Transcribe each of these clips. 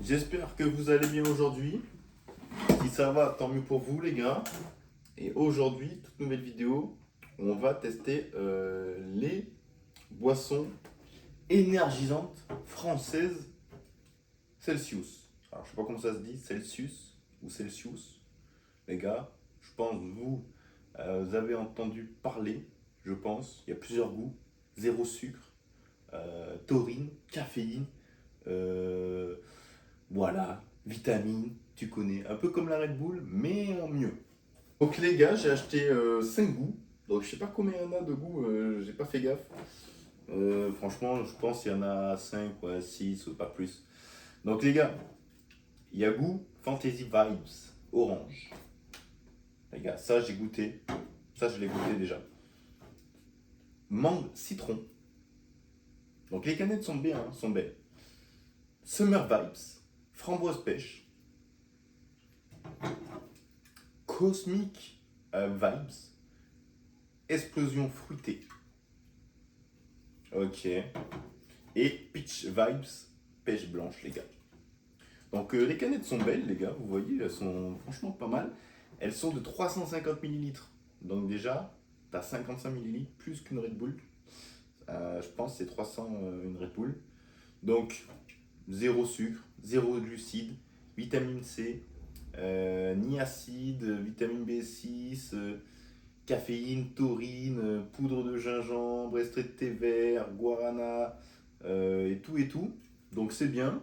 J'espère que vous allez bien aujourd'hui. Si ça va, tant mieux pour vous les gars. Et aujourd'hui, toute nouvelle vidéo, on va tester les boissons énergisantes françaises Celsius. Alors je sais pas comment ça se dit, Celsius ou Celsius. Les gars, je pense vous avez entendu parler, je pense. Il y a plusieurs goûts. Zéro sucre, taurine, caféine. euh, Voilà, vitamines, tu connais, un peu comme la Red Bull, mais en mieux. Donc les gars, j'ai acheté 5 goûts. Donc je sais pas combien il y en a de goûts, j'ai pas fait gaffe. Franchement, je pense qu'il y en a 5, ouais, 6 ou pas plus. Donc les gars, il y a goût Fantasy Vibes, orange. Les gars, ça j'ai goûté. Ça je l'ai goûté déjà. Mangue citron. Donc les canettes sont bien, hein, sont belles. Summer Vibes, framboise pêche. Cosmic Vibes, explosion fruitée. Ok. Et Peach Vibes, pêche blanche, les gars. Donc les canettes sont belles, les gars. Vous voyez, elles sont franchement pas mal. Elles sont de 350 millilitres. Donc déjà, t'as 55 millilitres plus qu'une Red Bull. Je pense que c'est 300 une Red Bull. Donc, zéro sucre, zéro glucides, vitamine C, niacide, vitamine B6, caféine, taurine, poudre de gingembre, extrait de thé vert, guarana, et tout et tout. Donc c'est bien,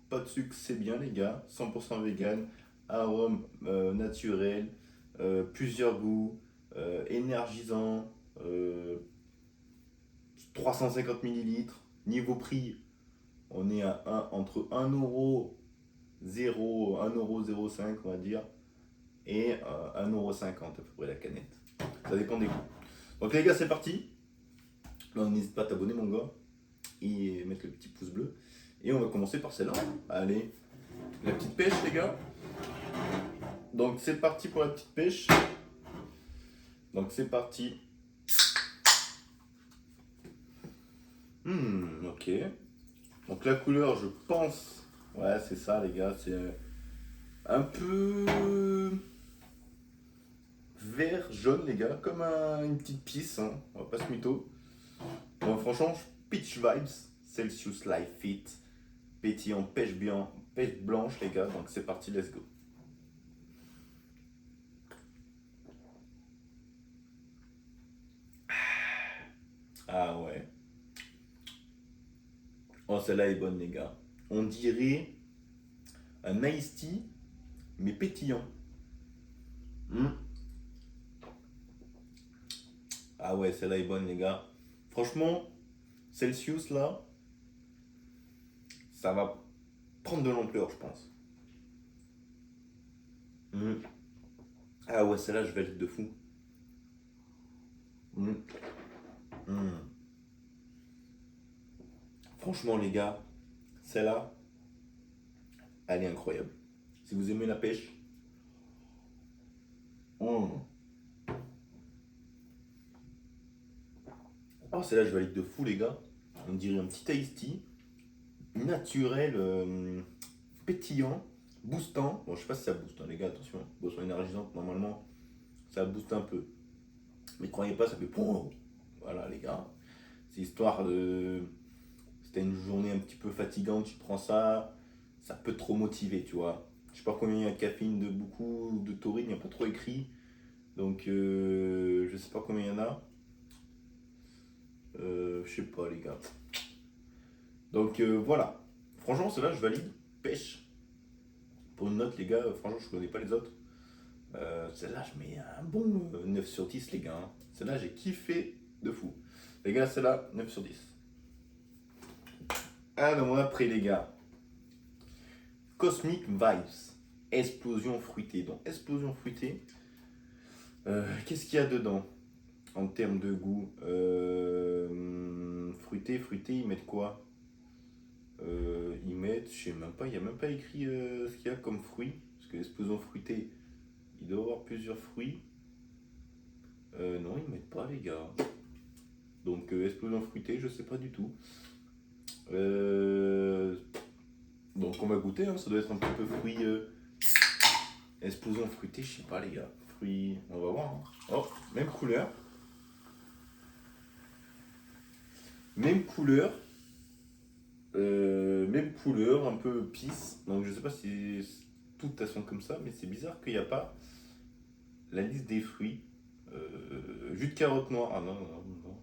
pas de sucre, c'est bien les gars, 100% vegan, arôme naturel, plusieurs goûts, énergisant, 350 millilitres. Niveau prix, on est à entre 1 euro 0, 1,05 € on va dire, et 1,50 € à peu près la canette. Ça dépend des goûts. Donc les gars, c'est parti. N'hésite pas à t'abonner mon gars et mettre le petit pouce bleu. Et on va commencer par celle-là. Allez, la petite pêche les gars. Donc c'est parti pour la petite pêche. Donc c'est parti. Ok. Donc la couleur, je pense, ouais c'est ça les gars, c'est un peu vert jaune les gars, comme une petite pisse, hein. On va pas se mytho. Bon, franchement, Peach Vibes, Celsius Life Fit, pétillant pêche blanche les gars, donc c'est parti, let's go. Ah ouais. Oh celle-là est bonne les gars. On dirait un iced tea, mais pétillant. Hmm. Ah ouais, celle-là est bonne les gars. Franchement, Celsius là, ça va prendre de l'ampleur je pense. Hmm. Ah ouais, celle-là je valide de fou. Hmm. Hmm. Franchement les gars, celle-là, elle est incroyable. Si vous aimez la pêche, hmm. Oh celle-là je valide de fou les gars. On dirait un petit iced tea, naturel, pétillant, boostant. Bon je sais pas si ça booste hein, les gars, attention. Boisson énergisante normalement, ça booste un peu. Mais croyez pas, ça fait POUM. Voilà les gars. C'est histoire de. Si t'as une journée un petit peu fatigante, tu prends ça, ça peut trop motiver, tu vois. Je sais pas combien il y a de caféine, de beaucoup, de taurine, il n'y a pas trop écrit. Donc je sais pas combien il y en a. Je sais pas les gars. Donc voilà. Franchement, celle-là, je valide. Pêche. Pour une note, les gars, franchement, je connais pas les autres. Celle-là, je mets un bon 9 sur 10, les gars, hein. Celle-là, j'ai kiffé de fou. Les gars, celle-là, 9 sur 10. Ah, non, après, les gars. Cosmic Vibes. Explosion fruitée. Donc, explosion fruitée. Qu'est-ce qu'il y a dedans en termes de goût? Fruité, ils mettent quoi? Ils mettent, je sais même pas, il n'y a même pas écrit ce qu'il y a comme fruit. Parce que l'explosion fruitée, il doit y avoir plusieurs fruits. Non, ils mettent pas, les gars. Donc, explosion fruitée, je sais pas du tout. Euh, Donc on va goûter, hein, ça doit être un petit peu fruit. Explosion fruité, je sais pas les gars. Fruits, on va voir. Hein. Oh, même couleur. Même couleur. Même couleur, un peu pisse. Donc je sais pas si toutes elles sont comme ça, mais c'est bizarre qu'il n'y a pas la liste des fruits. Jus de carotte noire. Ah non, non, non, non.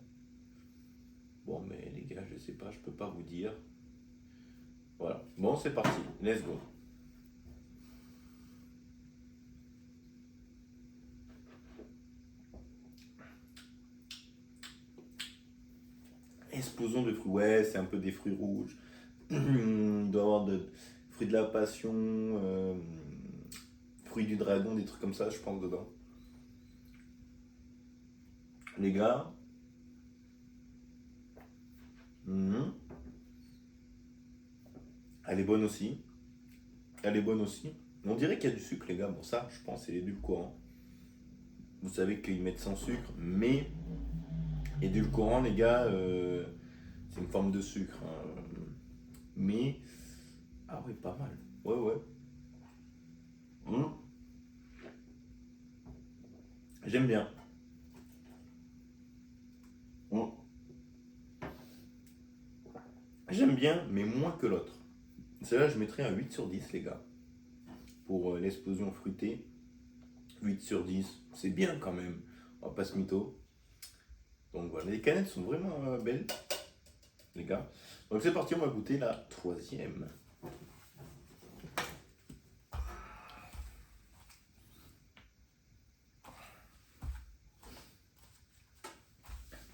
Bon, mais les gars, je sais pas, je peux pas vous dire. Voilà. Bon, c'est parti. Let's go. Explosion de fruits. Ouais, c'est un peu des fruits rouges. Il doit y avoir de fruits de la passion, fruits du dragon, des trucs comme ça, je pense, dedans. Les gars. Mhm. Elle est bonne aussi. Elle est bonne aussi. On dirait qu'il y a du sucre, les gars. Bon, ça, je pense, c'est édulcorant. Vous savez qu'ils mettent sans sucre, mais édulcorant, les gars, c'est une forme de sucre. Hein. Mais, ah oui, pas mal. Ouais, ouais. Hum, J'aime bien. Hum, J'aime bien, mais moins que l'autre. Celle-là, je mettrais un 8 sur 10, les gars. Pour l'explosion fruitée. 8 sur 10, c'est bien quand même. On va pas se mytho. Donc voilà, les canettes sont vraiment belles, les gars. Donc c'est parti, on va goûter la troisième.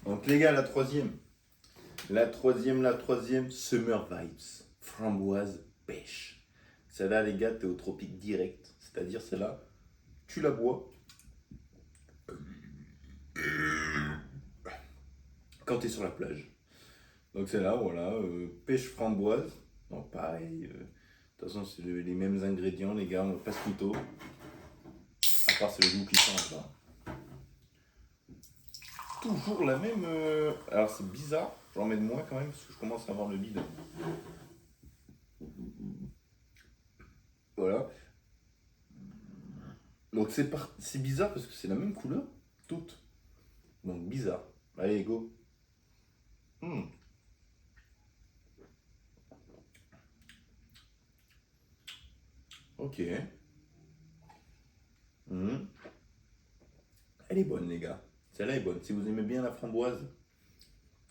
Donc les gars, la troisième. La troisième, Summer Vibes. Framboise pêche. Celle-là, les gars, t'es au tropique direct. C'est-à-dire, celle-là, tu la bois quand t'es sur la plage. Donc celle-là, voilà, pêche framboise. Donc pareil, de toute façon, c'est les mêmes ingrédients, les gars, on va pas se mytho. À part c'est le goût qui change là. Toujours la même. Alors c'est bizarre, j'en mets de moins quand même parce que je commence à avoir le bide. Voilà. Donc c'est bizarre parce que c'est la même couleur, toutes. Donc bizarre. Allez, go. Hmm. Ok. Hmm. Elle est bonne, les gars. Celle-là est bonne. Si vous aimez bien la framboise,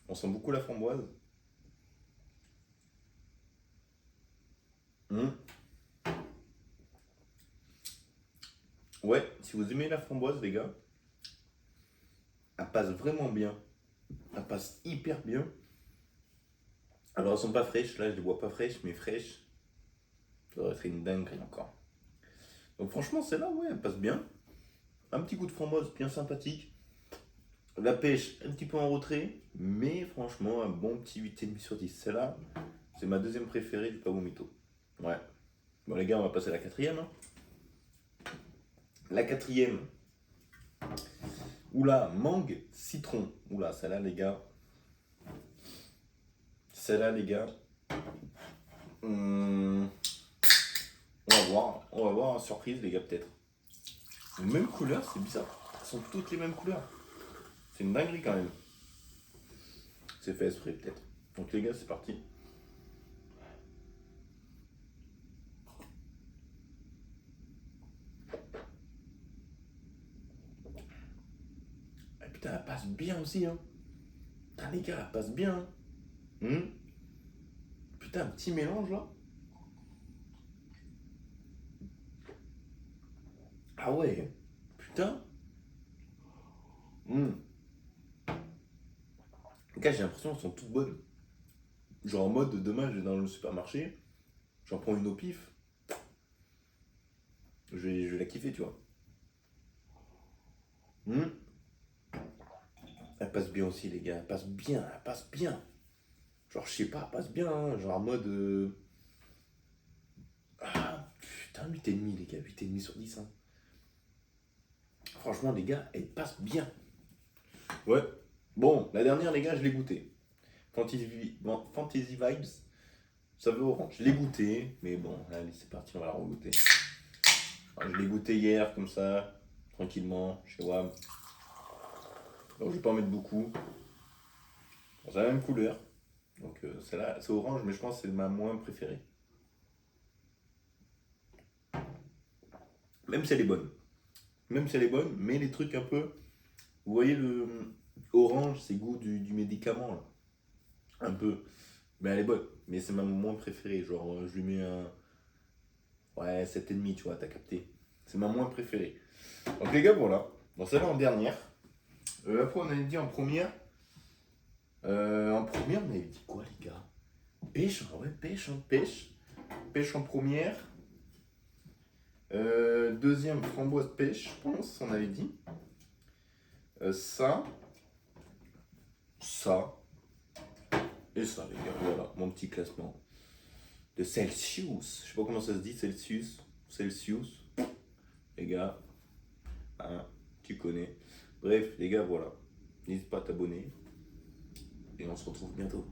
on sent beaucoup la framboise. Hmm. Ouais, si vous aimez la framboise, les gars, elle passe vraiment bien. Elle passe hyper bien. Alors elles sont pas fraîches, là je les vois pas fraîches, mais fraîches, ça aurait fait une dinguerie encore. Donc franchement celle-là, ouais, elle passe bien. Un petit goût de framboise bien sympathique. La pêche un petit peu en retrait, mais franchement un bon petit 8,5 sur 10. Celle-là, c'est ma deuxième préférée du Pavo Mito. Ouais. Bon les gars, on va passer à la quatrième. Hein. La quatrième. Oula, mangue, citron. Oula, celle-là les gars. Celle-là les gars. On va voir, hein, surprise les gars peut-être. Même couleur, c'est bizarre. Elles sont toutes les mêmes couleurs. C'est une dinguerie quand même. C'est fait esprit peut-être. Donc les gars, c'est parti. Ah, putain, elle passe bien aussi, hein. Putain, les gars, elle passe bien. Hein. Putain, un petit mélange là. Ah ouais. Putain. Hum. Les gars, j'ai l'impression qu'elles sont toutes bonnes. Genre en mode, demain, je vais dans le supermarché, j'en prends une au pif. Je vais la kiffer, tu vois. Hum. Elle passe bien aussi, les gars. Elle passe bien, elle passe bien. Genre, je sais pas, elle passe bien. Hein. Genre en mode. Ah, putain, 8,5 les gars, 8,5 sur 10. Hein. Franchement, les gars, elle passe bien. Ouais. Bon, la dernière, les gars, je l'ai goûté. Fantasy Vibes. Ça veut orange. Je l'ai goûté, mais bon, allez, c'est parti, on va la regoûter. Alors, je l'ai goûté hier, comme ça, tranquillement, chez WAM. Donc, je vais pas en mettre beaucoup. Bon, c'est la même couleur. Donc, celle-là, c'est orange, mais je pense que c'est ma moins préférée. Même si elle est bonne. Même si elle est bonne, mais les trucs un peu. Vous voyez le orange, c'est goût du médicament, là. Un peu. Mais elle est bonne. Mais c'est ma moins préférée. Genre, je lui mets un. Ouais, 7,5, tu vois, t'as capté. C'est ma moins préférée. Donc, les gars, voilà. Donc, celle-là en dernière. Après, on avait dit en première. En première, on avait dit quoi, les gars? Pêche, ah ouais, pêche, hein, pêche. Pêche en première. Deuxième, framboise pêche, je pense, on avait dit. Ça. Ça. Et ça, les gars, voilà, mon petit classement. De Celsius. Je sais pas comment ça se dit, Celsius. Celsius. Les gars. Hein, tu connais. Bref, les gars, voilà. N'hésite pas à t'abonner. Et on se retrouve bientôt.